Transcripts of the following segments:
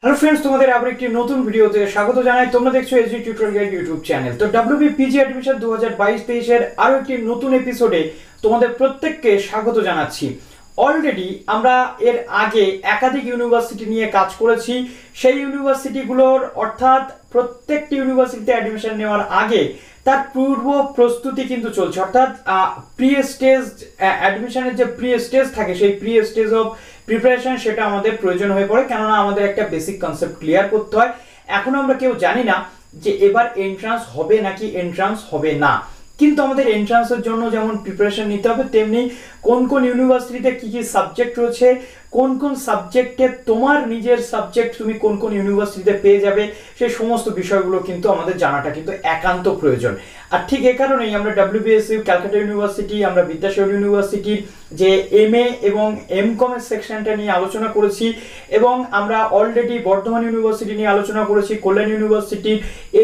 Hello friends, তোমাদের আবার একটি নতুন ভিডিওতে স্বাগত জানাই। তোমরা দেখছো এসডি টিউটোরিয়াল ইউটিউব চ্যানেল। তো ডব্লিউবি পিজি অ্যাডমিশন 2022-23 এর আরো একটি নতুন এপিসোডে তোমাদের প্রত্যেককে স্বাগত জানাচ্ছি। অলরেডি আমরা এর আগে একাধিক ইউনিভার্সিটি নিয়ে কাজ করেছি। সেই ইউনিভার্সিটিগুলোর অর্থাৎ প্রত্যেকটি ইউনিভার্সিটিতে অ্যাডমিশন নেওয়ার আগে তার পূর্ব প্রস্তুতি কিন্তু চলছে, অর্থাৎ প্রি স্টেজ অ্যাডমিশনের যে প্রি স্টেজ থাকে সেই প্রি স্টেজ অফ প্রিপারেশন সেটা আমাদের প্রয়োজন হয়ে পড়ে, কেননা আমাদের একটা বেসিক কনসেপ্ট ক্লিয়ার করতে হয়। এখন আমরা কেউ জানি না যে এবার এন্ট্রান্স হবে নাকি এন্ট্রান্স হবে না, কিন্তু আমাদের এন্ট্রান্সের জন্য যেমন প্রিপারেশন নিতে হবে, তেমনি কোন কোন ইউনিভার্সিটিতে কি কি সাবজেক্ট রয়েছে, কোন কোন সাবজেক্টে তোমার নিজের সাবজেক্ট তুমি কোন কোন ইউনিভার্সিটিতে পেয়ে যাবে, সেই সমস্ত বিষয়গুলো কিন্তু আমাদের জানাটা কিন্তু একান্ত প্রয়োজন। আর ঠিক এ কারণেই আমরা wbsu ক্যালকাটা ইউনিভার্সিটি, আমরা বিদ্যাসাগর ইউনিভার্সিটির যে MA এবং M.Com এর সেকশনটা নিয়ে আলোচনা করেছি, এবং আমরা অলরেডি বর্ধমান ইউনিভার্সিটি নিয়ে আলোচনা করেছি, কল্যাণ ইউনিভার্সিটির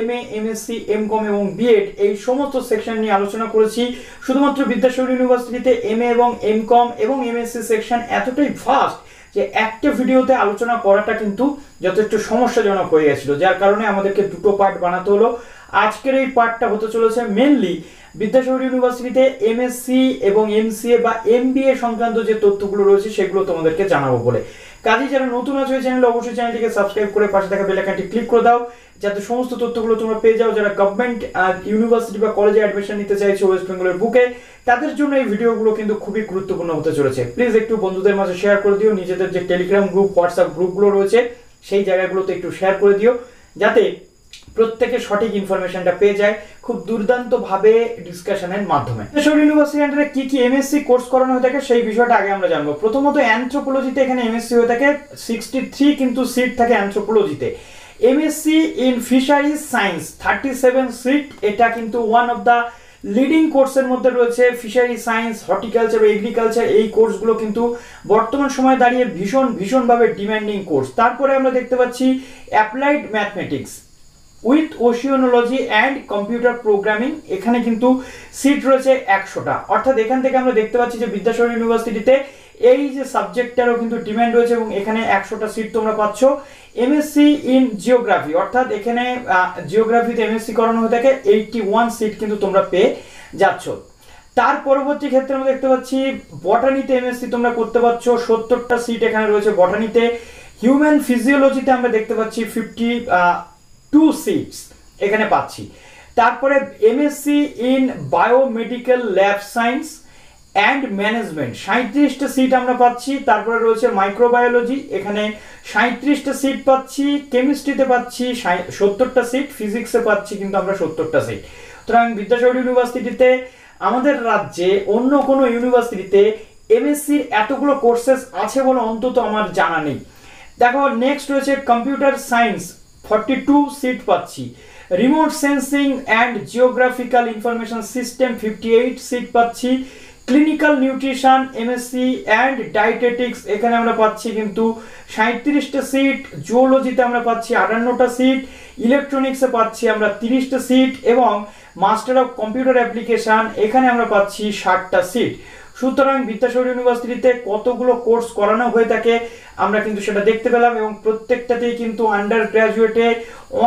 M.A M.Sc M.Com এবং B.Ed এই সমস্ত সেকশন নিয়ে আলোচনা করেছি। শুধুমাত্র বিদ্যাসাগর ইউনিভার্সিটিতে MA এবং M.Com এবং M.Sc সেকশন এতটাই ফাস্ট যে একটা ভিডিওতে আলোচনা করাটা কিন্তু যথেষ্ট সমস্যাজনক হয়ে গেছিল, যার কারণে আমাদেরকে দুটো পার্ট বানাতে হলো। আজকের এই পার্টটা হতে চলেছে মেনলি বিদ্যাসাগর ইউনিভার্সিটিতে MSc এবং MCA বা MBA সংক্রান্ত যে তথ্যগুলো রয়েছে সেগুলো তোমাদেরকে জানাবো বলে। কাজেই যারা নতুন আছে ওই চ্যানেলে অবশ্যই চ্যানেলটিকে সাবস্ক্রাইব করে পাশে থাকা বেল আইকনটি ক্লিক করে দাও, যাতে সমস্ত তথ্যগুলো তোমরা পেয়ে যাও। যারা গভর্নমেন্ট ইউনিভার্সিটি বা কলেজে অ্যাডমিশন নিতে চাইছো ওয়েস্ট বেঙ্গলের বুকে, তাদের জন্য এই ভিডিওগুলো কিন্তু খুবই গুরুত্বপূর্ণ হতে চলেছে। প্লিজ একটু বন্ধুদের মাঝে শেয়ার করে দিও, নিজেদের যে টেলিগ্রাম গ্রুপ, হোয়াটসঅ্যাপ গ্রুপগুলো রয়েছে সেই জায়গাগুলোতে একটু শেয়ার করে দিও, যাতে প্রত্যেকে সঠিক ইনফরমেশনটা পেয়ে যায় খুব দুর্দান্ত ভাবে ডিসকাশনের মাধ্যমে। বিদ্যাসাগর ইউনিভার্সিটি আন্ডারে কি কি MSc কোর্স করানো হয়ে থাকে সেই বিষয়টা আগে আমরা জানবো। প্রথমত অ্যানথ্রোপোলজিতে এখানে MSc হয়ে থাকে, 63 কিন্তু সিট থাকে অ্যানথ্রোপোলজিতে। MSc in fisheries science 37 seat, এটা কিন্তু ওয়ান অফ দ্য লিডিং কোর্সের মধ্যে রয়েছে। ফিশারি সায়েন্স, হর্টিকালচার বা এগ্রিকালচার এই কোর্সগুলো কিন্তু বর্তমান সময়ে দাঁড়িয়ে ভীষণভাবে ডিমান্ডিং কোর্স। তারপরে আমরা দেখতে পাচ্ছি applied mathematics with oceanology and computer programming, এখানে কিন্তু সিট রয়েছে 100টা। অর্থাৎ এখান থেকে আমরা দেখতে পাচ্ছি যে বিদ্যাসাগর ইউনিভার্সিটিতে এই যে সাবজেক্টটারও কিন্তু ডিমান্ড রয়েছে এবং এখানে 100টা সিট তোমরা পাচ্ছ। MSc ইন জিওগ্রাফি, অর্থাৎ এখানে জিওগ্রাফিতে MSc করানো হয়ে থাকে, 81 সিট কিন্তু তোমরা পেয়ে যাচ্ছ। তার পরবর্তী ক্ষেত্রে আমরা দেখতে পাচ্ছি বটানিতে MSc তোমরা করতে পারছো, 70টা সিট এখানে রয়েছে বটানিতে। হিউম্যান ফিজিওলজিতে আমরা দেখতে পাচ্ছি 52 সিটস এখানে পাচ্ছি। তারপরে MSc in biomedical lab science and management 37টা সিট আমরা পাচ্ছি। তারপরে রয়েছে মাইক্রোবায়োলজি, এখানে 37টা সিট পাচ্ছি। কেমিস্ট্রিতে পাচ্ছি 70টা সিট, ফিজিক্সে পাচ্ছি কিন্তু আমরা 70টা সিট। সুতরাং বিদ্যাসাগর ইউনিভার্সিটিতে আমাদের রাজ্যে অন্য কোনো ইউনিভার্সিটিতে MSc এতগুলো কোর্সেস আছে বলে অন্তত আমার জানা নেই। দেখো নেক্সট রয়েছে কম্পিউটার সায়েন্স, 42 সিট পাচ্ছি। Remote sensing and geographical information system 58 seat পাচ্ছি। Clinical nutrition MSc and dietetics এখানে আমরা পাচ্ছি কিন্তু 37টা সিট। জুওলজিতে আমরা পাচ্ছি 58টা সিট। ইলেকট্রনিক্সে পাচ্ছি আমরা 30টা সিট এবং মাস্টার অফ কম্পিউটার অ্যাপ্লিকেশন এখানে আমরা পাচ্ছি 60টা সিট। সুতরাং বিদ্যাসাগর ইউনিভার্সিটিতে কতগুলো কোর্স করানো হয়ে থাকে আমরা কিন্তু সেটা দেখতে পেলাম, এবং প্রত্যেকটাতেই কিন্তু আন্ডার গ্র্যাজুয়েটে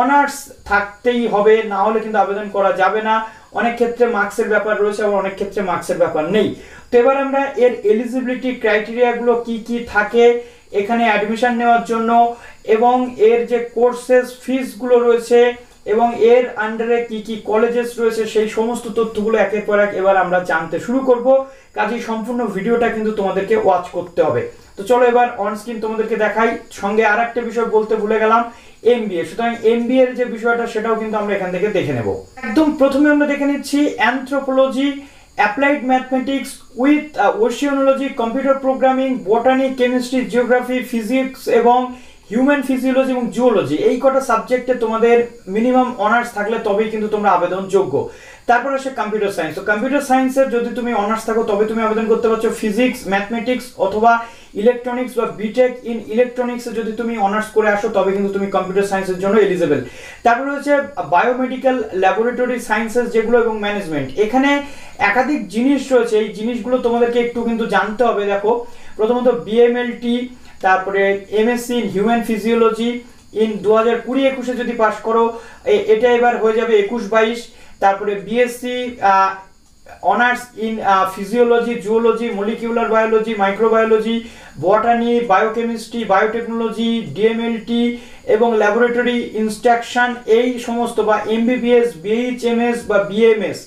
অনার্স থাকতেই হবে, না হলে কিন্তু আবেদন করা যাবে না। অনেক ক্ষেত্রে মার্কসের ব্যাপার রয়েছে, আবার অনেক ক্ষেত্রে মার্কসের ব্যাপার নেই। তো এবার আমরা এর এলিজিবিলিটি ক্রাইটেরিয়াগুলো কি কি থাকে এখানে অ্যাডমিশন নেওয়ার জন্য, এবং এর যে কোর্সেস ফিসগুলো রয়েছে এবং এর আন্ডারে কি কি কলেজেস রয়েছে সেই সমস্ত তথ্যগুলো একের পর এক এবার আমরা জানতে শুরু করব। কাজেই সম্পূর্ণ ভিডিওটা কিন্তু তোমাদেরকে ওয়াচ করতে হবে। তো চলো এবার অন স্ক্রিন তোমাদেরকে দেখাই। সঙ্গে আর একটা বিষয় বলতে ভুলে গেলাম, MBA। সুতরাং MBA এর যে বিষয়টা সেটাও কিন্তু আমরা এখান থেকে দেখে নেব। একদম প্রথমে আমরা দেখে নিচ্ছি anthropology, applied mathematics with oceanology, computer programming, botany, chemistry, geography, physics এবং হিউম্যান ফিজিওলজি এবং জুওলজি, এই কটা সাবজেক্টে তোমাদের মিনিমাম অনার্স থাকলে তবেই কিন্তু তোমরা আবেদন যোগ্য। তারপর আসে কম্পিউটার সায়েন্স। তো কম্পিউটার সায়েন্সের যদি তুমি অনার্স থাকো তবে তুমি আবেদন করতে পারছো। ফিজিক্স, ম্যাথমেটিক্স অথবা ইলেকট্রনিক্স বা বিটেক ইন ইলেকট্রনিক্সে যদি তুমি অনার্স করে আসো তবে কিন্তু তুমি কম্পিউটার সায়েন্সের জন্য এলিজিবল। তারপর হচ্ছে বায়োমেডিক্যাল ল্যাবরেটরি সায়েন্সেস যেগুলো এবং ম্যানেজমেন্ট, এখানে একাধিক জিনিস রয়েছে, এই জিনিসগুলো তোমাদেরকে একটু কিন্তু জানতে হবে। দেখো প্রথমত BMLT, তারপরে MSc in human physiology, in 2020-21 যদি পাস করো এটা এবার হয়ে যাবে 21-22। তারপরে BSc honours in physiology, zoology, molecular biology, microbiology, বটানি, biochemistry, biotechnology, DMLT এবং ল্যাবরেটরি ইনস্ট্রাকশন, এই সমস্ত বা এমবিবিএস, বিএইচএমএস বা বিএমএস,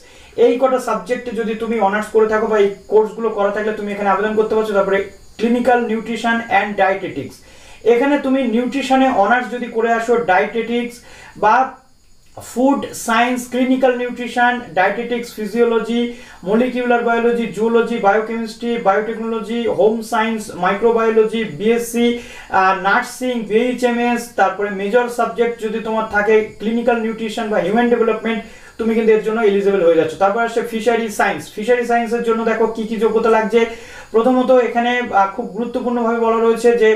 এই কটা সাবজেক্টে যদি তুমি অনার্স করে থাকো বা এই কোর্সগুলো করা থাকলে তুমি এখানে আবেদন করতে পারছো। তারপরে ক্লিনিক্যাল নিউট্রিশন অ্যান্ড ডায়েটেটিক্স, এখানে তুমি নিউট্রিশনে অনার্স যদি করে আসো, ডায়েটেটিক্স বা food science, clinical nutrition, dietetics, physiology, molecular biology, zoology, biochemistry, biotechnology, home science, microbiology, BSc nursing, BHMS, তারপরে মেজর সাবজেক্ট যদি তোমার থাকে ক্লিনিক্যাল নিউট্রিশন বা হিউম্যান ডেভেলপমেন্ট, তুমি কিন্তু এর জন্য এলিজিবল হয়ে যাচ্ছ। তারপর আসছে ফিশারি সায়েন্স। ফিশারি সায়েন্সের জন্য দেখো কি কি যোগ্যতা লাগছে। প্রথমত এখানে খুব গুরুত্বপূর্ণভাবে বলা রয়েছে যে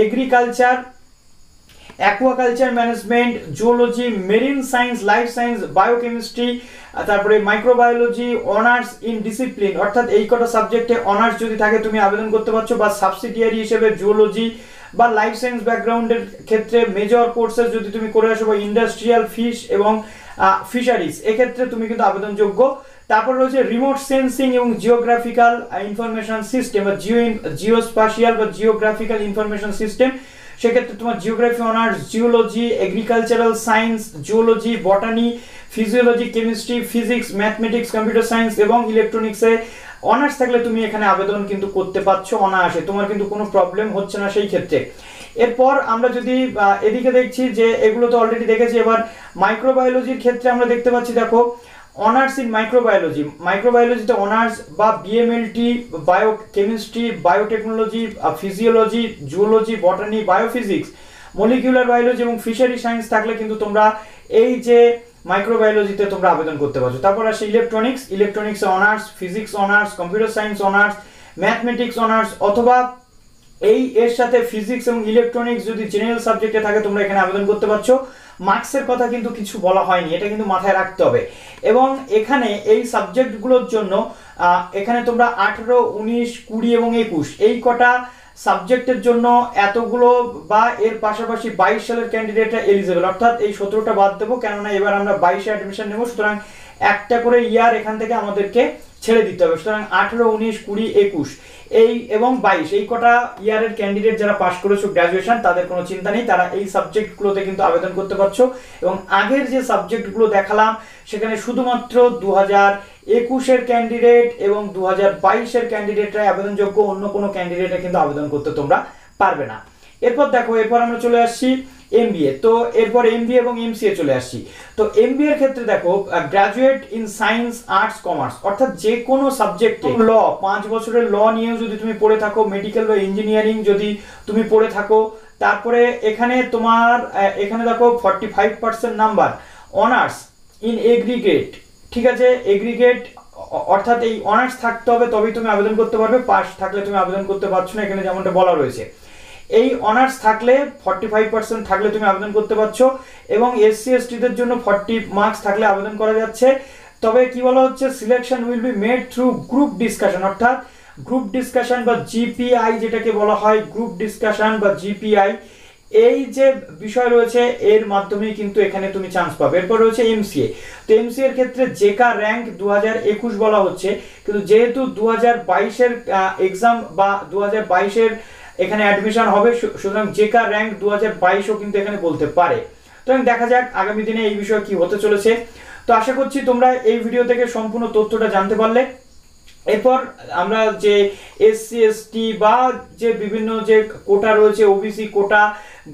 agriculture, aquaculture management, zoology, marine science, life science, biochemistry, তারপরে মাইক্রোবায়োলজি, অনার্স ইন ডিসিপ্লিন, অর্থাৎ এই কটা সাবজেক্টে অনার্স যদি থাকে তুমি আবেদন করতে পারছো। বা সাবসিডিয়ারি হিসেবে জুওলজি বা লাইফ সায়েন্স ব্যাকগ্রাউন্ডের ক্ষেত্রে মেজর কোর্সেস যদি তুমি করে আসো, বা ইন্ডাস্ট্রিয়াল ফিশ এবং ফিশারিজ, এক্ষেত্রে তুমি কিন্তু আবেদনযোগ্য। তারপর রয়েছে রিমোট সেন্সিং এবং জিওগ্রাফিক্যাল ইনফরমেশন সিস্টেম বা জিওস্পাশিয়াল বা জিওগ্রাফিক্যাল ইনফরমেশন সিস্টেম, সেক্ষেত্রে তোমার geography honours, geology, agricultural science, geology, বটানি, physiology, chemistry, physics, mathematics, computer science এবং ইলেকট্রনিক্সে অনার্স থাকলে তুমি এখানে আবেদন কিন্তু করতে পারছো অনায়াসে, তোমার কিন্তু কোনো প্রবলেম হচ্ছে না সেই ক্ষেত্রে। এরপর আমরা যদি এদিকে দেখছি যে এগুলো তো অলরেডি দেখেছি, এবার মাইক্রোবায়োলজির ক্ষেত্রে আমরা দেখতে পাচ্ছি, দেখো অনার্স ইন মাইক্রোবায়োলজি, মাইক্রোবায়োলজিতে অনার্স বা BMLT, biochemistry, biotechnology, physiology, zoology, বটানি, biophysics, molecular biology এবং ফিশারি সায়েন্স থাকলে কিন্তু তোমরা এই যে মাইক্রোবায়োলজিতে তোমরা আবেদন করতে পারছো। তারপর আসে electronics, electronics honours, physics honours, computer science honours, mathematics honours, অথবা এই এর সাথে ফিজিক্স এবং ইলেকট্রনিক্স যদি জেনারেল সাবজেক্টে থাকে তোমরা এখানে আবেদন করতে পারছো। মার্কসের কথা কিন্তু কিছু বলা হয়নি, এটা কিন্তু মাথায় রাখতে হবে। এবং এখানে এই সাবজেক্টগুলোর জন্য এখানে তোমরা 18, 19, 20 এবং 21 এই কটা সাবজেক্টের জন্য এতগুলো বা এর পাশাপাশি 22 সালের ক্যান্ডিডেটরা এলিজিবল, অর্থাৎ এই 17টা বাদ দেবো, কেননা এবার আমরা 22-এ অ্যাডমিশন নেব, সুতরাং একটা করে ইয়ার এখান থেকে আমাদেরকে ছেড়ে দিতে হবে। সুতরাং 18, 19, 20, 21 এই এবং 22 এই কটা ইয়ারের ক্যান্ডিডেট যারা পাস করেছো গ্র্যাজুয়েশন, তাদের কোনো চিন্তা নেই, তারা এই সাবজেক্টগুলোতে কিন্তু আবেদন করতে পারছো। এবং আগের যে সাবজেক্টগুলো দেখালাম সেখানে শুধুমাত্র 2021-এর ক্যান্ডিডেট এবং 2022-এর ক্যান্ডিডেটরা আবেদনযোগ্য, অন্য কোনো ক্যান্ডিডেটরা কিন্তু আবেদন করতে তোমরা পারবে না। এরপর দেখো, এরপর আমরা চলে আসছি এমবিএ। তো এরপর এমবিএ এবং এমসিএ চলে আসছি। তো এমবিএ এর ক্ষেত্রে দেখো graduate in science, arts, commerce, অর্থাৎ যে কোনো সাবজেক্টে ল 5 বছরের ল নিয়েও যদি তুমি পড়ে থাকো, মেডিকেল বা ইঞ্জিনিয়ারিং যদি তুমি পড়ে থাকো, তারপরে এখানে তোমার এখানে দেখো 45% নাম্বার অনার্স ইন এগ্রিগেট, ঠিক আছে, এগ্রিগেট অর্থাৎ এই অনার্স থাকতে হবে তবেই তুমি আবেদন করতে পারবে, পাস থাকলে তুমি আবেদন করতে পারছো না, এখানে যেমনটা বলা রয়েছে। এই অনার্স থাকলে 45% থাকলে তুমি আবেদন করতে পারছো, এবং এসসি এসটিদের জন্য 40 মার্কস থাকলে আবেদন করা যাচ্ছে। তবে কি বলা হচ্ছে, selection will be made through group discussion, অর্থাৎ গ্রুপ ডিসকাশন বা জিপিআই যেটাকে বলা হয়, গ্রুপ ডিসকাশন বা জিপিআই, এই যে বিষয় রয়েছে এর মাধ্যমেই কিন্তু এখানে তুমি চান্স পাবে। এরপর রয়েছে এমসিএ। তো এমসিএ এর ক্ষেত্রে জেকা র্যাঙ্ক 2021 বলা হচ্ছে, কিন্তু যেহেতু 2022-এর এক্সাম বা 2022-এর এখানে অ্যাডমিশন হবে, সুতরাং জেকা র্যাঙ্ক 2022ও কিন্তু এখানে বলতে পারে। তো দেখা যাক আগামী দিনে এই বিষয়ে কি হতে চলেছে। তো আশা করছি তোমরা এই ভিডিও থেকে সম্পূর্ণ তথ্যটা জানতে পারলে। এরপর আমরা যে এসসি এসটি বা যে বিভিন্ন যে কোটা রয়েছে, ওবিসি কোটা,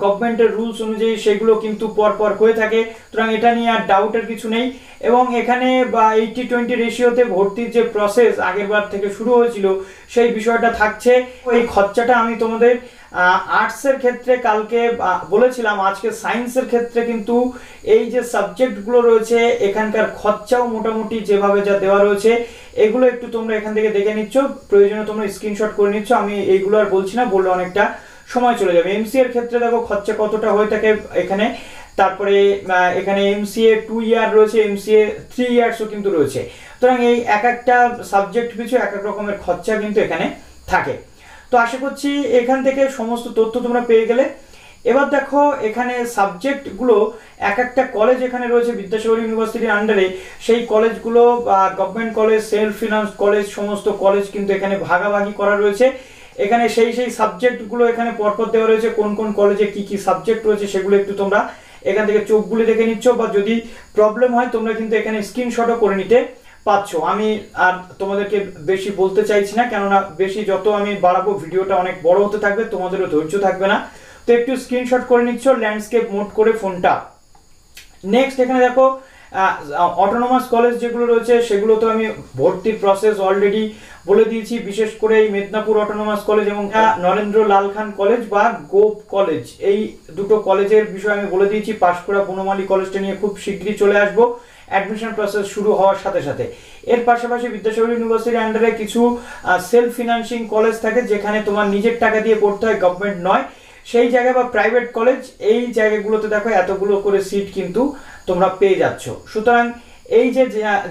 গভর্নমেন্টের রুলস অনুযায়ী সেগুলো কিন্তু পরপর হয়ে থাকে, সুতরাং এটা নিয়ে আর ডাউটের কিছু নেই। এবং এখানে 80-20 রেশিওতে ভর্তির যে প্রসেস আগের বার থেকে শুরু হয়েছিল সেই বিষয়টা থাকছে। এই খরচাটা আমি তোমাদের আর্টসের ক্ষেত্রে কালকে বলেছিলাম, আজকে সায়েন্সের ক্ষেত্রে কিন্তু এই যে সাবজেক্টগুলো রয়েছে এখানকার খরচাও মোটামুটি যেভাবে যা দেওয়া রয়েছে এগুলো একটু তোমরা এখান থেকে দেখে নিচ্ছ, প্রয়োজনে তোমরা স্ক্রিনশট করে নিচ্ছ, আমি এইগুলো আর বলছি না, বললে অনেকটা সময় চলে যাবে। এমসিএ এর ক্ষেত্রে দেখো খরচা কতটা হয়ে থাকে এখানে, তারপরে এখানে এমসিএ 2 ইয়ার রয়েছে, এমসিএ 3 ইয়ার্সও কিন্তু রয়েছে, সুতরাং এই এক একটা সাবজেক্ট পিছু এক এক রকমের খরচা কিন্তু এখানে থাকে। তো আশা করছি এখান থেকে সমস্ত তথ্য তোমরা পেয়ে গেলে। এবার দেখো এখানে সাবজেক্টগুলো এক একটা কলেজ এখানে রয়েছে বিদ্যাসাগর ইউনিভার্সিটির আন্ডারে, সেই কলেজগুলো government college, self finance college, সমস্ত কলেজ কিন্তু এখানে ভাগাভাগি করা রয়েছে। এখানে সেই সাবজেক্টগুলো এখানে পরপর দেওয়া রয়েছে, কোন কোন কলেজে কি কি সাবজেক্ট রয়েছে সেগুলো একটু তোমরা এখান থেকে চোখ বুলে দেখে নিচ্ছ, বা যদি প্রবলেম হয় তোমরা কিন্তু এখানে স্ক্রিনশটও করে নিতে পাচ্ছ। আমি আর তোমাদেরকে বেশি বলতে চাইছি না, কেননা বেশি যত আমি বাড়াবো ভিডিওটা অনেক বড় হতে থাকবে, তোমাদেরও ধৈর্য থাকবে না। তো একটু স্ক্রিনশট করে নিচ্ছ ল্যান্ডস্কেপ মোড করে ফোনটা। নেক্সট এখানে দেখো অটোনোমাস কলেজ যেগুলো রয়েছে সেগুলো তো আমি ভর্তির প্রসেস অলরেডি বলে দিয়েছি, বিশেষ করে এই মেদিনীপুর অটোনোমাস কলেজ এবং নরেন্দ্র লাল খান কলেজ বা গোপ কলেজ, এই দুটো কলেজের বিষয়ে আমি বলে দিয়েছি। পাঁশকুড়া বনমালী কলেজটা নিয়ে খুব শীঘ্রই চলে আসবো অ্যাডমিশন প্রসেস শুরু হওয়ার সাথে সাথে। এর পাশাপাশি বিদ্যাসাগর ইউনিভার্সিটির আন্ডারে কিছু সেলফ ফিনান্সিং কলেজ থাকে, যেখানে তোমার নিজের টাকা দিয়ে পড়তে হয়, গভর্নমেন্ট নয়, সেই জায়গা বা প্রাইভেট কলেজ, এই জায়গাগুলোতে দেখো এতগুলো করে সিট কিন্তু তোমরা পেয়ে যাচ্ছ। সুতরাং এই যে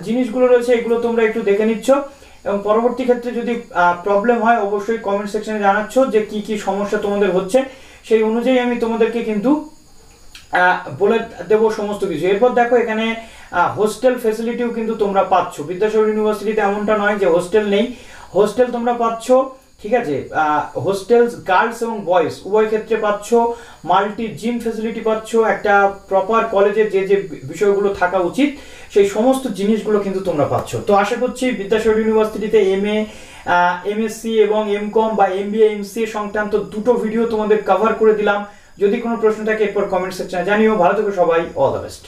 জিনিসগুলো রয়েছে এগুলো তোমরা একটু দেখে নিচ্ছ, এবং পরবর্তী ক্ষেত্রে যদি প্রবলেম হয় অবশ্যই কমেন্ট সেকশনে জানাচ্ছ যে কি কি সমস্যা তোমাদের হচ্ছে, সেই অনুযায়ী আমি তোমাদেরকে কিন্তু বলে দেবো সমস্ত কিছু। এরপর দেখো এখানে হোস্টেল ফেসিলিটিও কিন্তু তোমরা পাচ্ছ। বিদ্যাসাগর ইউনিভার্সিটিতে এমনটা নয় যে হোস্টেল নেই, হোস্টেল তোমরা পাচ্ছ, ঠিক আছে। হোস্টেল গার্লস এবং বয়েজ উভয় ক্ষেত্রে পাচ্ছ, মাল্টি জিম ফেসিলিটি পাচ্ছ, একটা প্রপার কলেজের যে যে বিষয়গুলো থাকা উচিত সেই সমস্ত জিনিসগুলো কিন্তু তোমরা পাচ্ছ। তো আশা করছি বিদ্যাসাগর ইউনিভার্সিটিতে MA M.Sc এবং M.Com বা MBA M.CA সংক্রান্ত দুটো ভিডিও তোমাদের কভার করে দিলাম। যদি কোনো প্রশ্ন থাকে এরপর কমেন্ট সেকশনে জানিও। ভালো থেকো সবাই, অল দ্য বেস্ট।